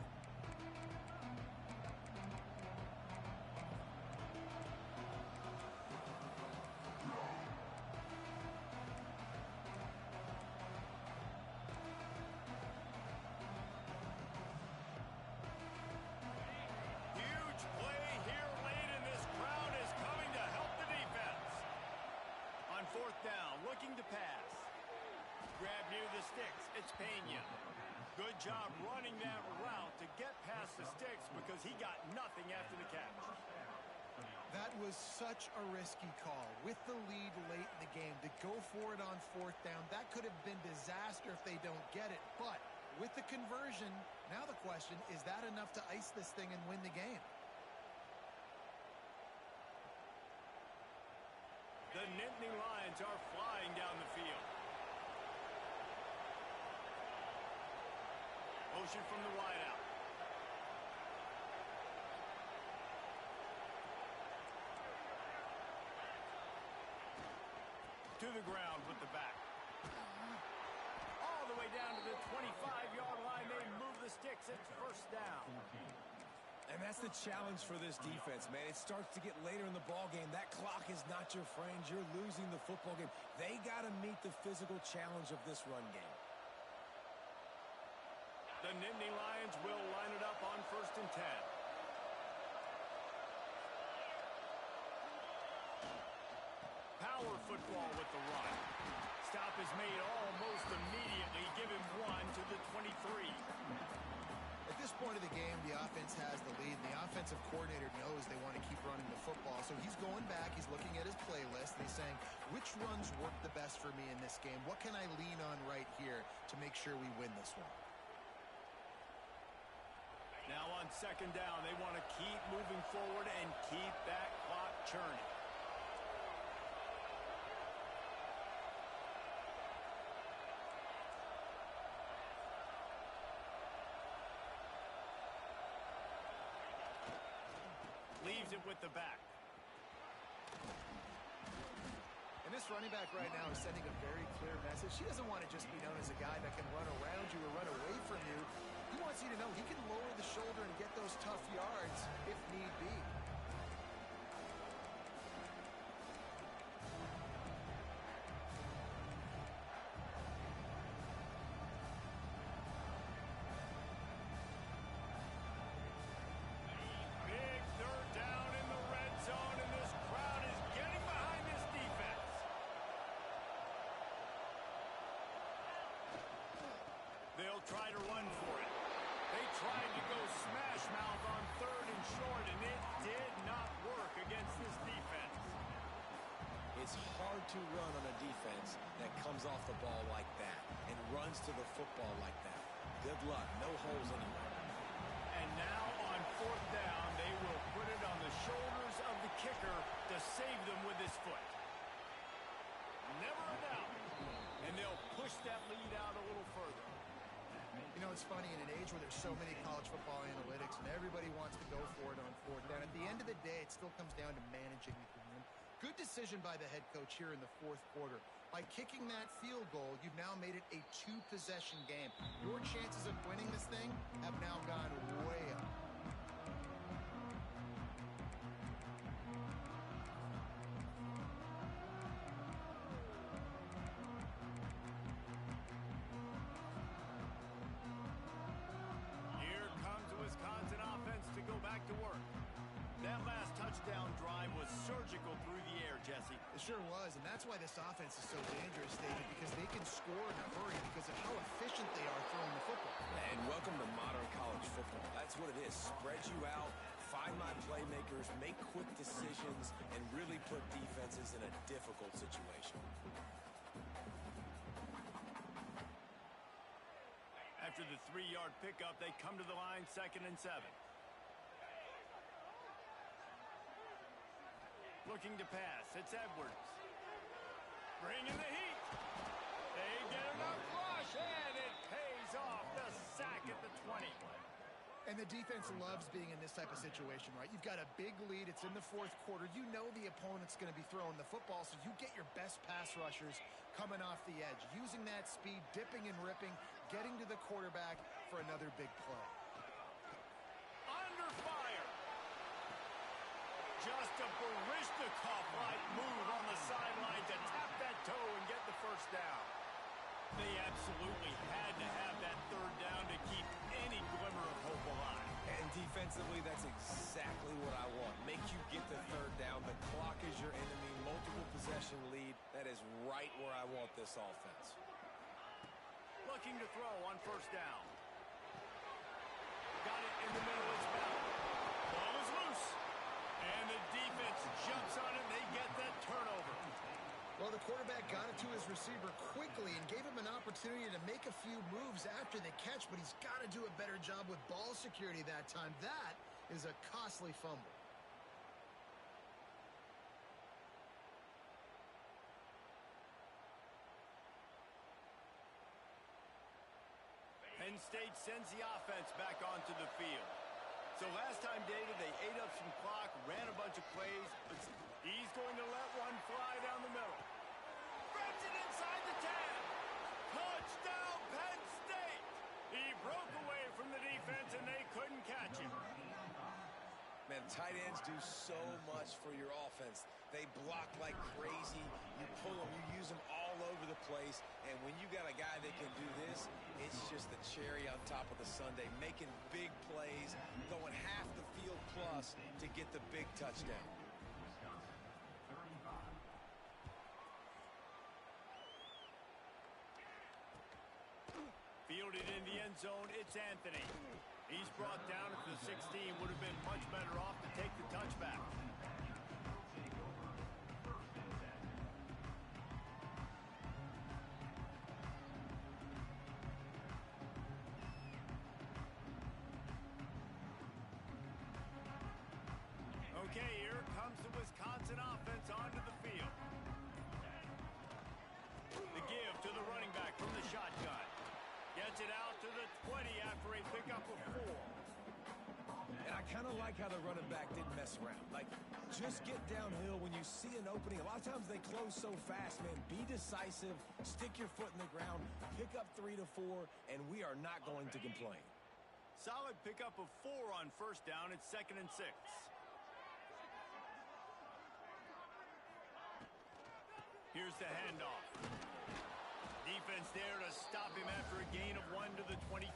Huge play here late, and this crowd is coming to help the defense. On fourth down, looking to pass. Grab near the sticks. It's Penn. Good job running that route to get past the sticks because he got nothing after the catch.
That was such a risky call. With the lead late in the game, to go for it on fourth down, that could have been disaster if they don't get it. But with the conversion, now the question, is that enough to ice this thing and win the game?
The Nittany Lions are flying down the field. Motion from the wideout. To the ground with the back. All the way down to the 25-yard line. They move the sticks. It's first down.
And that's the challenge for this defense, man. It starts to get later in the ballgame. That clock is not your friend. You're losing the football game. They got to meet the physical challenge of this run game.
The Nittany Lions will line it up on 1st and 10. Power football with the run. Stop is made almost immediately. Give him 1 to the 23.
At this point of the game, the offense has the lead. The offensive coordinator knows they want to keep running the football. So he's going back, he's looking at his playlist, and he's saying, which runs work the best for me in this game? What can I lean on right here to make sure we win this one?
Now on 2nd down, they want to keep moving forward and keep that clock churning. Leaves it with the back.
And this running back right now is sending a very clear message. He doesn't want to just be known as a guy that can run around you or run away from you. He wants you to know he can lower the shoulder and get those tough yards if need be.
Big 3rd down in the red zone, and this crowd is getting behind this defense. They'll try to run for it. They tried to go smash mouth on 3rd and short, and it did not work against this defense.
It's hard to run on a defense that comes off the ball like that and runs to the football like that. Good luck. No holes anywhere.
And now on 4th down, they will put it on the shoulders of the kicker to save them with his foot. Never a doubt. And they'll push that lead out a little further.
You know, it's funny, in an age where there's so many college football analytics and everybody wants to go for it on 4th down, at the end of the day, it still comes down to managing the game. Good decision by the head coach here in the 4th quarter. By kicking that field goal, you've now made it a 2-possession game. Your chances of winning this thing have now gone way up.
Here comes the Wisconsin offense to go back to work. That last time touchdown drive was surgical through the air, Jesse.
It sure was, and that's why this offense is so dangerous, David, because they can score in a hurry because of how efficient they are throwing the football.
And welcome to modern college football. That's what it is. Spread you out, find my playmakers, make quick decisions, and really put defenses in a difficult situation.
After the 3-yard pickup, they come to the line 2nd and 7. Looking to pass. It's Edwards. Bringing the heat. They get enough rush, and it pays off. The sack at the 20.
And the defense loves being in this type of situation, right? You've got a big lead. It's in the 4th quarter. You know the opponent's going to be throwing the football, so you get your best pass rushers coming off the edge, using that speed, dipping and ripping, getting to the quarterback for another big play.
Under fire. Just a Barishnikov-like move on the sideline to tap that toe and get the first down. They absolutely had to have that 3rd down to keep any glimmer of hope alive.
And defensively, that's exactly what I want. Make you get the 3rd down. The clock is your enemy. Multiple possession lead. That is right where I want this offense.
Looking to throw on 1st down. Got it in the middle of his mouth. Ball is loose. And the defense jumps on it. They get that turnover.
Well, the quarterback got it to his receiver quickly and gave him an opportunity to make a few moves after the catch, but he's got to do a better job with ball security that time. That is a costly fumble.
Penn State sends the offense back onto the field. So last time, David, they ate up some clock, ran a bunch of plays, but he's going to let one fly down the middle. Grabs it inside the 10. Touchdown, Penn State! He broke away from the defense, and they couldn't catch him.
Man, tight ends do so much for your offense. They block like crazy. You pull them, you use them all over the place. And when you got a guy that can do this, it's just the cherry on top of the sundae, making big plays, going half the field plus to get the big touchdown.
Fielded in the end zone, it's Anthony. He's brought down at the 16, would have been much better off to take the touchback. Okay, here comes the Wisconsin offense onto the field. The give to the running back from the shotgun. Gets it out to the 20 after a pickup of 4.
And I kind of like how the running back didn't mess around. Like, just get downhill when you see an opening. A lot of times they close so fast, man. Be decisive, stick your foot in the ground, pick up 3 to 4, and we are not going to complain.
Solid pickup of 4 on 1st down. It's 2nd and 6. Here's the handoff. Defense there to stop him after a gain of 1 to the 22.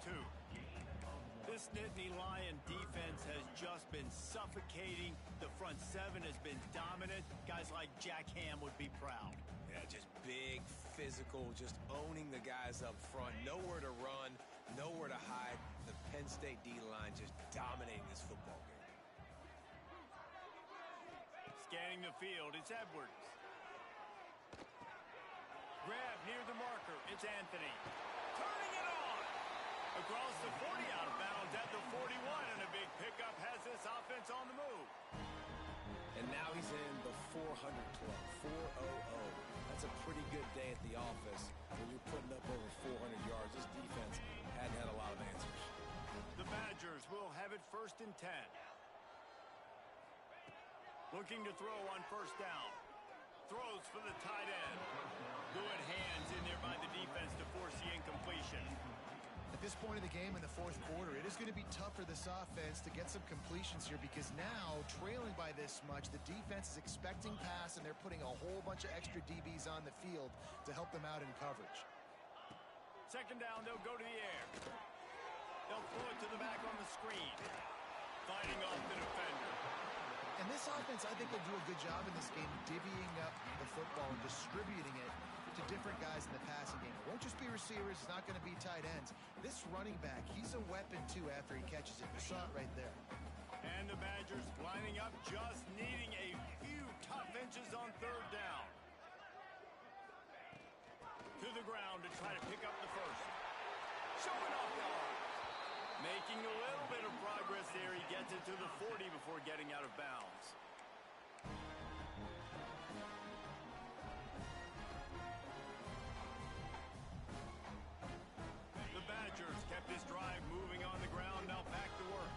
This Nittany Lion defense has just been suffocating. The front 7 has been dominant. Guys like Jack Ham would be proud.
Yeah, just big, physical, just owning the guys up front. Nowhere to run, nowhere to hide. The Penn State D-line just dominating this football game.
Scanning the field, it's Edwards. Grab near the marker, it's Anthony. Turning it on! Across the 40, out of bounds at the 41, and a big pickup has this offense on the move.
And now he's in the 400 club, 400. That's a pretty good day at the office when you're putting up over 400 yards. This defense hadn't had a lot of answers.
The Badgers will have it 1st and 10. Looking to throw on 1st down. Throws for the tight end. Good hands in there by the defense to force the incompletion.
At this point of the game in the 4th quarter, it is going to be tough for this offense to get some completions here because now, trailing by this much, the defense is expecting pass and they're putting a whole bunch of extra DBs on the field to help them out in coverage.
2nd down, they'll go to the air. They'll throw it to the back on the screen. Fighting off the defender.
And this offense, I think, will do a good job in this game divvying up the football and distributing it to different guys in the passing game. It won't just be receivers. It's not going to be tight ends. This running back, he's a weapon, too, after he catches it. You saw it right there.
And the Badgers lining up, just needing a few tough inches on third down. To the ground to try to pick up the first. Showing off the arm. Making a little bit of progress there. He gets it to the 40 before getting out of bounds. The Badgers kept this drive moving on the ground. Now back to work.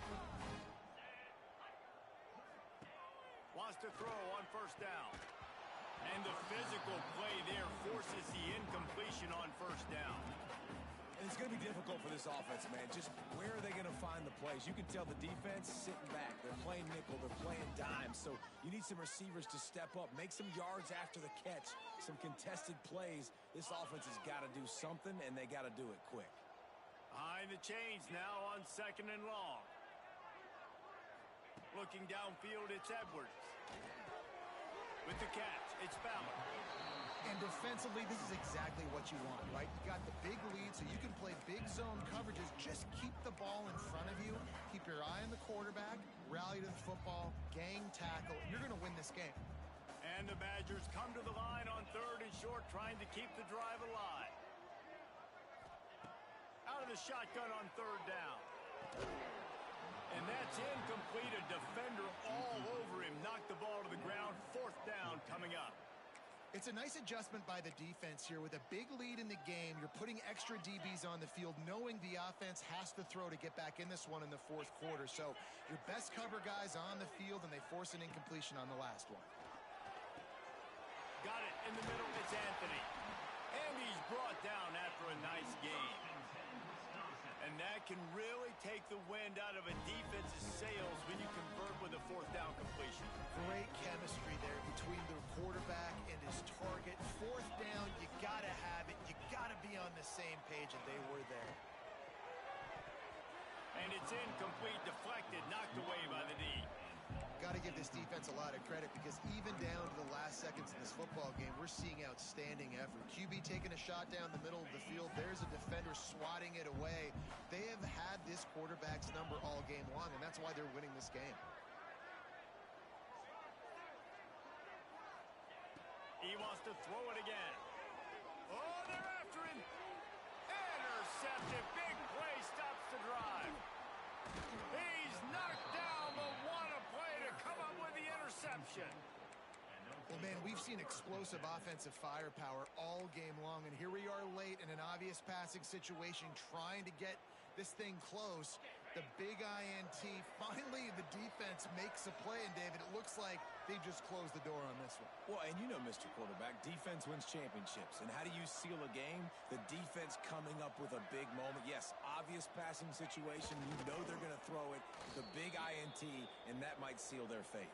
Wants to throw on first down. And the physical play there forces the incompletion on first down.
And it's going to be difficult for this offense, man. Just where are they going to find the plays? You can tell the defense sitting back. They're playing nickel. They're playing dime. So you need some receivers to step up, make some yards after the catch, some contested plays. This offense has got to do something, and they got to do it quick.
Behind the chains now on 2nd and long. Looking downfield, it's Edwards. With the catch, it's Ballard.
And defensively, this is exactly what you want, right? You got the big lead, so you can play big zone coverages. Just keep the ball in front of you. Keep your eye on the quarterback. Rally to the football. Gang tackle. And you're going to win this game.
And the Badgers come to the line on 3rd and short, trying to keep the drive alive. Out of the shotgun on 3rd down. And that's incomplete. A defender all over him. Knocked the ball to the ground. 4th down coming up.
It's a nice adjustment by the defense here. With a big lead in the game, you're putting extra DBs on the field, knowing the offense has to throw to get back in this one in the 4th quarter. So your best cover guys on the field, and they force an incompletion on the last one.
Got it in the middle. It's Anthony. And he's brought down after a nice game. And that can really take the wind out of a defense's sails when you convert with a 4th down completion.
Great chemistry there between the quarterback and his target. 4th down, you got to have it. You got to be on the same page, and they were there.
And it's incomplete, deflected, knocked away by the D.
Got to give this defense a lot of credit, because even down to the last seconds in this football game, we're seeing outstanding effort. QB taking a shot down the middle of the field. There's a defender swatting it away. They have had this quarterback's number all game long, and that's why they're winning this game.
He wants to throw it again. Oh, they're after him. Intercepted. Big play stops the drive. He's knocked down, but what a play to come up with the interception.
Well, man, we've seen explosive offensive firepower all game long, and here we are late in an obvious passing situation trying to get this thing close. The big INT. Finally, the defense makes a play, and David, it looks like they just closed the door on this one.
Well, and you know, Mr. Quarterback, defense wins championships. And how do you seal a game? The defense coming up with a big moment. Yes, obvious passing situation. You know they're going to throw it. The big INT, and that might seal their fate.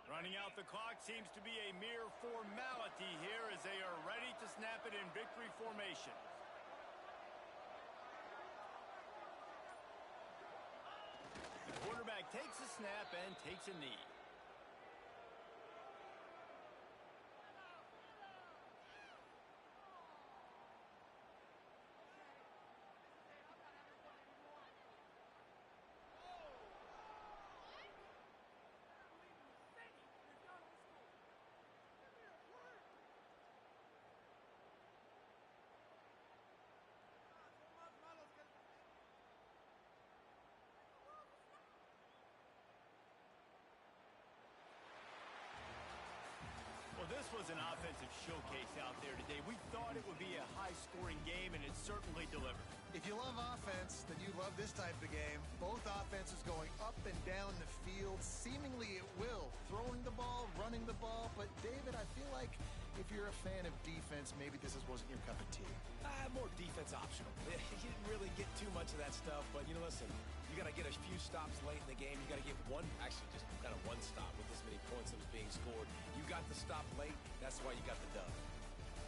Running out the clock seems to be a mere formality here as they are ready to snap it in victory formation. The quarterback takes a snap and takes a knee. This was an offensive showcase out there today. We thought it would be a high-scoring game, and it certainly delivered.
If you love offense, then you love this type of game. Both offenses going up and down the field, seemingly at will. Throwing the ball, running the ball. But, David, I feel like if you're a fan of defense, maybe this wasn't your cup of tea.
More defense optional. You didn't really get too much of that stuff, but, listen, you got to get a few stops late in the game. You got to get actually just kind of one stop with this many points that was being scored. You got the stop late. That's why you got the dub.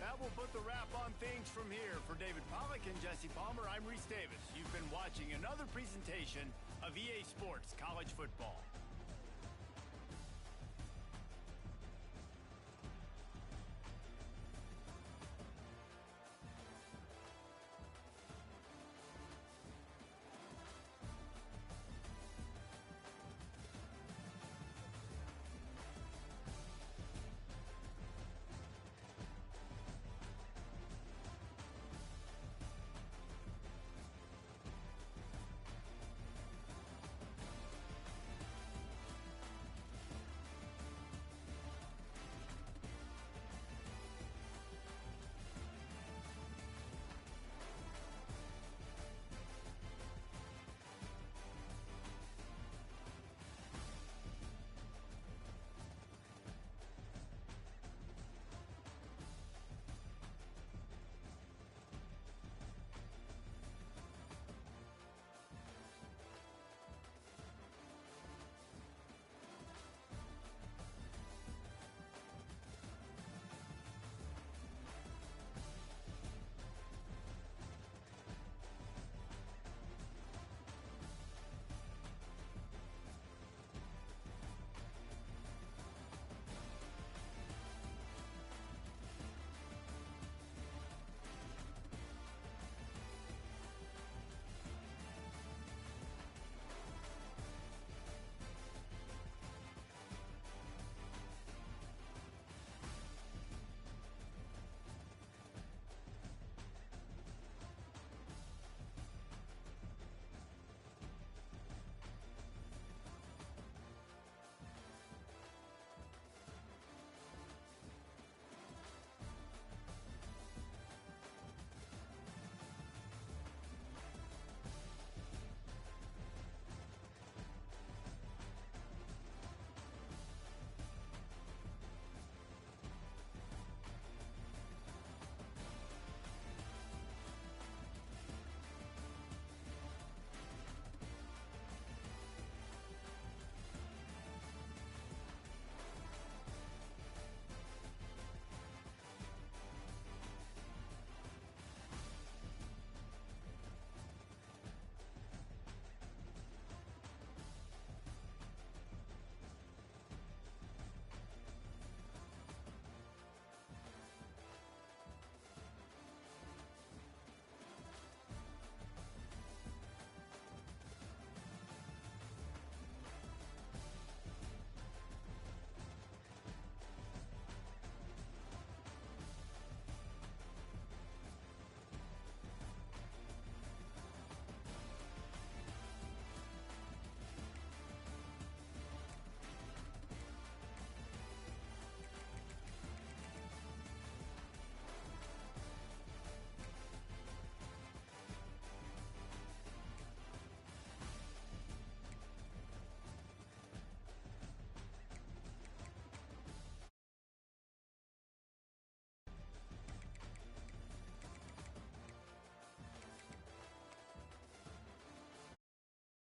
That will put the wrap on things from here. For David Pollack and Jesse Palmer, I'm Reese Davis. You've been watching another presentation of EA Sports College Football.